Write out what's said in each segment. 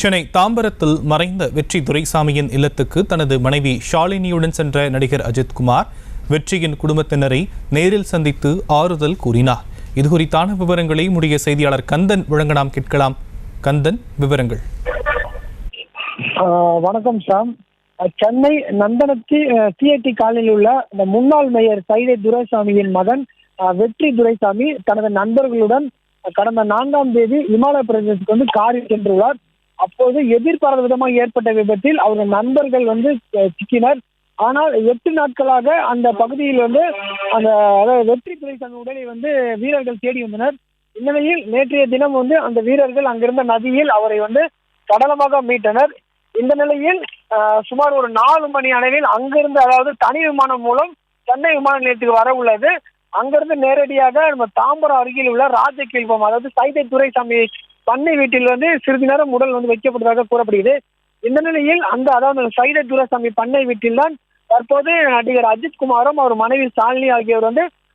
சென்னை தாம்பரத்தில் மறைந்த வெற்றி துரைசாமியின் இல்லத்துக்கு தனது மனைவி ஷாலினியுடன் சென்ற நடிகர் அஜித்குமார் வெற்றியின் குடும்பத்தினரை நேரில் சந்தித்து ஆறுதல் கூறினார். இதுகுறித்தான விவரங்களை உடைய செய்தியாளர் கந்தன் வழங்க நாம் கேட்கலாம். கந்தன், விவரங்கள். வணக்கம் சாம். சென்னை நந்தனத்தி சிஐடி காலனியில் உள்ள இந்த முன்னாள் மேயர் சைதை துரைசாமியின் மகன் வெற்றி துரைசாமி தனது நண்பர்களுடன் கடந்த 4ஆம் தேதி இமாலய பிரதேசத்துக்கு வந்து காரில் சென்றுள்ளார். அப்போது எதிர்பாராத விதமாக ஏற்பட்ட விபத்தில் அவர்கள் நண்பர்கள் சிக்கினர். ஆனால் 8 நாட்களாக அந்த பகுதியில் அந்த வெற்றி துரைசாமி உடலை வீரர்கள் தேடி வந்தனர். இந்நிலையில் நேற்றைய தினம் அந்த வீரர்கள் அங்கிருந்த நதியில் அவரை சடலமாக மீட்டனர். இந்த நிலையில் சுமார் ஒரு 4 மணி அளவில் அங்கிருந்து, அதாவது தனி விமானம் மூலம் சென்னை விமான நிலையத்துக்கு வர உள்ளது. அங்கிருந்து நேரடியாக நம்ம தாம்பரம் அருகில் உள்ள ராஜகீழ்பம், அதாவது சைதை துரைசாமி பண்ணை வீட்டில் சிறிது நேரம் உடல் வைக்கப்பட்டதாக கூறப்படுகிறது. இந்த நிலையில் அதாவது சைதை துரைசாமி பண்ணை வீட்டில் தான் தற்போது நடிகர் அஜித்குமாரும் அவர் மனைவி ஷாலினி ஆகியோர்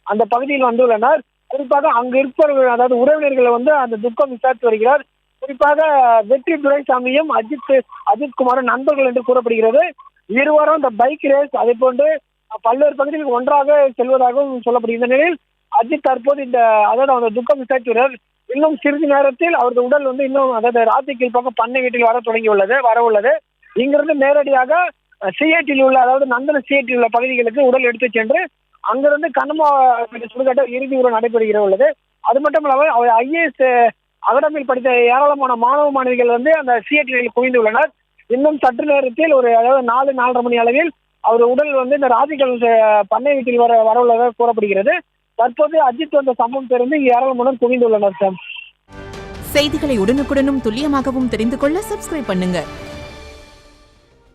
அந்த பகுதியில் வந்துள்ளனர். குறிப்பாக அங்கு இருப்பவர்கள், அதாவது உறவினர்களை அந்த துக்கம் விசாரித்து வருகிறார். குறிப்பாக வெற்றி துரைசாமியும் அஜித்குமாரும் நண்பர்கள் என்று கூறப்படுகிறது. இருவரும் இந்த பைக் ரேஸ், அதே போன்று பல்வேறு பகுதிகளுக்கு ஒன்றாக செல்வதாகவும் சொல்லப்படுகிறது. இந்த நிலையில் அஜித் தற்போது அதாவது அந்த துக்கம் விசாரித்து வருகிறார். இன்னும் சிறிது நேரத்தில் அவரது உடல் இன்னும், அதாவது ராஜகீழ் பக்கம் பண்ணை வீட்டில் வர உள்ளது. இங்கிருந்து நேரடியாக சிஐடியில் உள்ள, அதாவது நந்தன சிஐடியில் உள்ள பகுதிகளுக்கு உடல் எடுத்து சென்று அங்கிருந்து கண்ணம்மா சுடுகாட்டு இறுதி உரை நடைபெறுகிற உள்ளது. அது மட்டும் இல்லாமல் அவர் ஐஏஎஸ் அகாடமியில் படித்த ஏராளமான மாணவ மாணவிகள் அந்த சிஐடியில் குவிந்துள்ளனர். இன்னும் சற்று நேரத்தில் அதாவது 4-4:30 மணி அளவில் அவர் உடல் இந்த ராஜகீழ் பண்ணை வீட்டில் வர உள்ளதாக கூறப்படுகிறது. தற்போது அஜித் சம்பவம் தெரிந்து ஏராளமான குவிந்துள்ளனர். செய்திகளை உடனுக்குடனும் துல்லியமாகவும் தெரிந்து கொள்ள சப்ஸ்கிரைப் பண்ணுங்க.